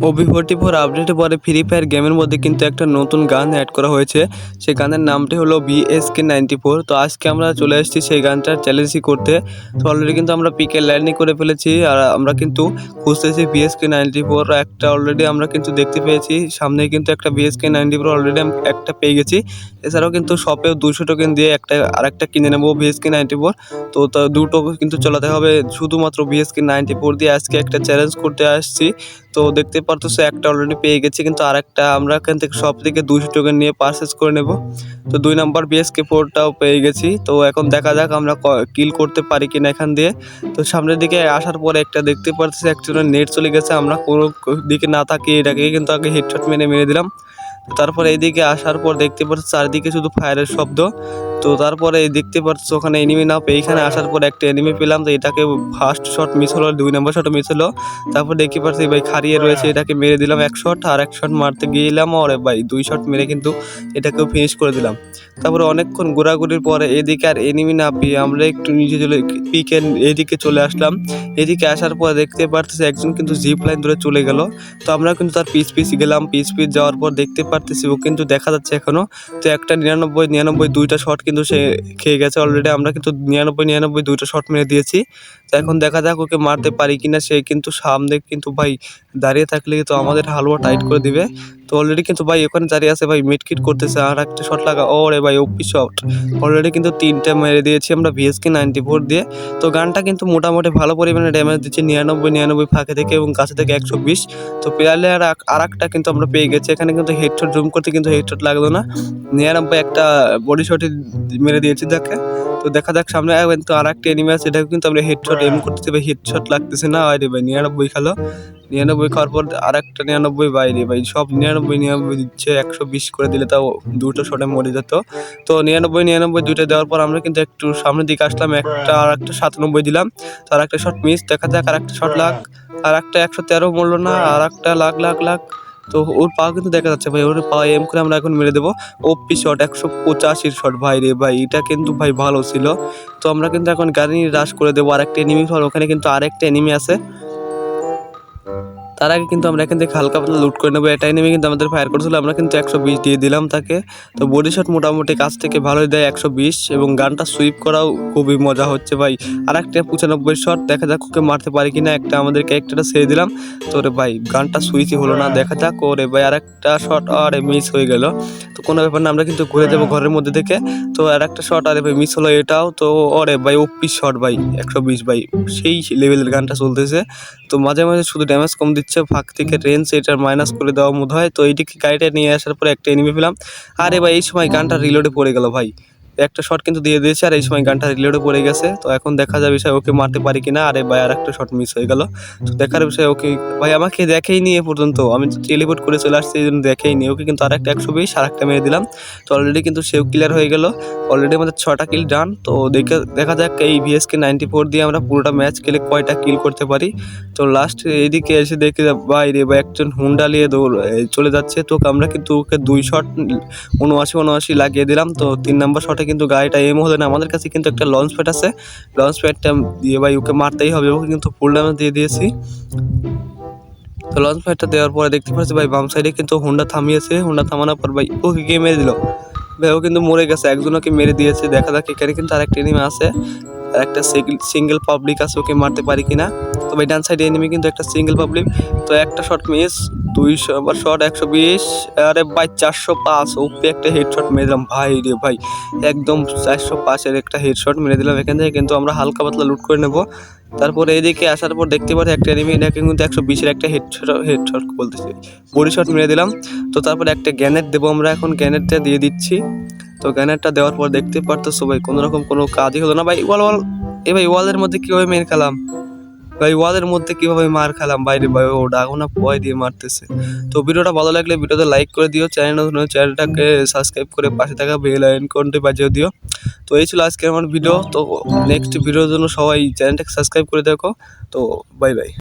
OB44 আপডেটের পরে free fire গেমের মধ্যে কিন্তু একটা নতুন গান অ্যাড করা হয়েছে। সেই গানের নামটি হলো BSK94। তো আজকে আমরা চলে এসেছি সেই গানটার চ্যালেঞ্জই করতে। তো অলরেডি কিন্তু আমরা পিকে ল্যান্ডিং করে ফেলেছি, আর আমরা কিন্তু খুঁজতেছি BSK94। একটা অলরেডি আমরা কিন্তু দেখতে পেয়েছি, সামনে কিন্তু একটা BSK94 অলরেডি একটা পেয়ে গেছি। এছাড়াও কিন্তু শপেও 200 টোকেন দিয়ে আরেকটা কিনে নেবো BSK94। তো দুটো কিন্তু চালাতে হবে, শুধুমাত্র BSK94 দিয়ে আজকে একটা চ্যালেঞ্জ করতে আসছি। তো দেখতে পারতেছো একটা অলরেডি পেয়ে গেছি, কিন্তু আরেকটা আমরা এখান থেকে শপ থেকে 200 টোকেন নিয়ে পারচেজ করে নেব। তো 2 নাম্বার BSK4টাও পেয়ে গেছি। তো এখন দেখা যাক আমরা কিল করতে পারি কিনা এখান দিয়ে। তো সামনের দিকে আসার পরে একটা দেখতে পারতেছি একজনের নেট চলে গেছে, আমরা কোনো দিকে না তাকিয়ে এটাকে কিন্তু আগে হেডশট মেরে দিলাম। তারপরে এইদিকে আসার পর দেখতে পাচ্ছি চারিদিকে শুধু ফায়ারের শব্দ। তো তারপরে দেখতে পাচ্ছ ওখানে এনিমি না পেয়ে এখানে আসার পর একটা এনিমি পেলাম। তো এটাকে ফার্স্ট শট মিস হলো, 2 নম্বর শটও মিস হলো। তারপর দেখতে পাচ্ছি ভাই খাড়িয়ে রয়েছে, এটাকে মেরে দিলাম 1 শট, আর 1 শট মারতে গিয়েলাম, ওরে ভাই 2 শট মেরে কিন্তু এটাকেও ফিনিশ করে দিলাম। তারপরে অনেকক্ষণ ঘোরাঘুরির পরে এদিকে আর এনিমি না পেয়ে আমরা একটু নিচে পিকে এদিকে চলে আসলাম। এদিকে আসার পর দেখতে পারতেছি একজন কিন্তু জিপ লাইন ধরে চলে গেল। তো আমরা কিন্তু তার পিছ গেলাম, পিছ যাওয়ার পর দেখতে পারতেছি ও কিন্তু দেখা যাচ্ছে এখনো। তো একটা 99 2টা শট কিন্তু সে খেয়ে গেছে অলরেডি। আমরা কিন্তু 99 2টা শট মেরে দিয়েছি। তো এখন দেখা যাক ওকে মারতে পারি কিনা। সে কিন্তু সামনে কিন্তু ভাই দাঁড়িয়ে থাকলে তো আমাদের হালুয়া টাইট করে দিবে। তো অলরেডি কিন্তু ভাই ওখানে দাঁড়িয়ে আছে, ভাই মিডকিট করতেছে, আর একটা শট লাগা, ওরে ভাই ওপি শট। অলরেডি কিন্তু 3টা মেরে দিয়েছি আমরা BSK94 দিয়ে। তো গানটা কিন্তু মোটামুটি ভালো পরিমাণে ড্যামেজ দিচ্ছে, 99 ফাঁকে থেকে এবং কাছে থেকে 120। তো প্লেয়ার আর একটা কিন্তু আমরা পেয়ে গেছি। এখানে কিন্তু হেডশট জুম করতে কিন্তু হেডশট লাগলো না, 99 একটা বডি শটই মেরে দিয়েছি দেখে। তো দেখা যাক সামনে কিন্তু আর একটা এনিমি আছে, এটাকে কিন্তু আমরা হেডশট এম করতেছি, ভাই হেডশট লাগতেছে না। আরে ভাই 99 খেলো, 99 খাওয়ার পর আর একটা 99 বাইরে, ভাই সব 99 দিচ্ছে, 120 করে দিলে তাও 2টো শটে মরে যেত। তো 99 2টা দেওয়ার পর আমরা কিন্তু একটু সামনের দিকে আসলাম, আর একটা 97 দিলাম। তো আর একটা শট মিস, দেখা যাক আর একটা শট লাগ, আর একটা 113 মরলো না, আর একটা লাগ। তো ওর পা কিন্তু দেখা যাচ্ছে, ভাই ওর পা এম করে আমরা এখন মেরে দেবো। ওপি শট 185 শট, ভাই রে ভাই এটা কিন্তু ভাই ভালো ছিল। তো আমরা কিন্তু এখন গাড়ি নিয়ে রাশ করে দেবো আরেকটা এনিমি, ওখানে কিন্তু আরেকটা এনিমি আছে। তার আগে কিন্তু আমরা এখান থেকে হালকা পাতলা লুট করে নেবো। এটা এনিমি কিন্তু আমাদের ফায়ার করেছিল, আমরা কিন্তু 120 দিয়ে দিলাম তাকে। তো বডি শট মোটামুটি কাছ থেকে ভালোই দেয় 120, এবং গানটা সুইপ করাও খুবই মজা হচ্ছে ভাই। আর একটা 95 শট, দেখা যাক ওকে মারতে পারি কিনা। একটা আমাদের ক্যারেক্টারটা ছেড়ে দিলাম। তো রে ভাই গানটা সুইচই হলো না, দেখা যাক। ওরে ভাই আর একটা শট, আরে মিস হয়ে গেল। তো কোনো ব্যাপার না, আমরা কিন্তু ঘুরে যাবো ঘরের মধ্যে থেকে। তো আর একটা শট, আরে ভাই মিস হলো এটাও। তো ওরে ভাই ওপি শট ভাই 120, ভাই সেই লেভেলের গানটা চলতেছে। তো মাঝে শুধু ড্যামেজ কম দিচ্ছে, ফাঁক থেকে রেঞ্জ এটার মাইনাস করে দেওয়া বোধ হয়। তো এইদিকে গাড়িটা নিয়ে আসার পরে একটা এনিমি পেলাম। আরে ভাই এই সময় গানটা রিলোডে পড়ে গেল, ভাই একটা শট কিন্তু দিয়ে দিয়েছে, আর এই সময় গানটা রিলোডে পড়ে গেছে। তো এখন দেখা যাবে বিষয় ওকে মারতে পারি কিনা। আরে ভাই আর একটা শট মিস হয়ে গেল। তো দেখার বিষয় ওকে, ভাই আমাকে দেখেইনি এ পর্যন্ত, আমি টেলিপোর্ট করে চলে আসছি এই জন্য দেখেইনি ওকে। কিন্তু আর একটা 120 আর একটা মেরে দিলাম। তো অলরেডি কিন্তু সেও ক্লিয়ার হয়ে গেল, অলরেডি আমাদের 6টা কিল ডান। তো দেখা যাক এই BSK94 দিয়ে আমরা পুরোটা ম্যাচ খেলে কয়টা কিল করতে পারি। তো লাস্ট এইদিকে এসে দেখি বাইরে বা একজন হুন্ডা নিয়ে চলে যাচ্ছে। তো আমরা কিন্তু ওকে 2 শট 79 লাগিয়ে দিলাম। তো 3 নম্বর শটে কিন্তু গাড়িটা এম হলো না। আমাদের কাছে কিন্তু একটা লঞ্চ প্যাড আছে, লঞ্চ প্যাডটা দিয়ে ভাই ওকে মারতেই হবে, ওকে কিন্তু ফুল ড্যামেজ দিয়ে দিয়েছি। তো লঞ্চ প্যাডটা দেওয়ার পরে দেখতে পাচ্ছি ভাই বাম সাইডে কিন্তু হুন্ডা থামিয়েছে, হুন্ডা থামানোর পর ভাই ওকে গিয়ে মেরে দিল। ভাই ও কিন্তু মরে গেছে, একজনকে মেরে দিয়েছে। দেখা যাক এখানে কিন্তু আরেকটা এনিমি আছে, আর একটা সিঙ্গেল পাবলিক আছে, ওকে মারতে পারি কিনা। তো ভাই ডান সাইডে এনিমি কিন্তু একটা সিঙ্গেল পাবলিক। তো একটা শট মিস, 200 শট 120, আরে ভাই 405 ওপি একটা হেডশট মেরে দিলাম। ভাই রে ভাই একদম 405-এর একটা হেডশট মেরে দিলাম। এখান থেকে কিন্তু আমরা হালকা পাতলা লুট করে নেব। তারপরে এদিকে আসার পর দেখতে পাচ্ছি একটা এনিমি, এটাকে কিন্তু 120-এর একটা হেডশট বলতেছি বডি শট মেরে দিলাম। তো তারপরে একটা গ্যানেট দেবো আমরা, এখন গ্যানেটটা দিয়ে দিচ্ছি। তো গ্যানেটটা দেওয়ার পর দেখতে পারতেছো ভাই কোনোরকম কোনো কাজই হলো না। ভাই ওয়াল ভাই ওয়ালের মধ্যে কীভাবে মেরে খেলাম, ভাই ওয়ালের মধ্যে কীভাবে মার খেলাম বাইরে, ভাই ও ডাগোনা ভয় দিয়ে মারতেছে। তো ভিডিওটা ভালো লাগলে ভিডিওতে লাইক করে দিও, চ্যানেলটাকে সাবস্ক্রাইব করে পাশে থাকা বেল আইকনটি বাজিয়ে দিও। তো এই ছিল আজকের আমার ভিডিও। তো নেক্সট ভিডিওর জন্য সবাই চ্যানেলটাকে সাবস্ক্রাইব করে দেখো। তো বাই বাই।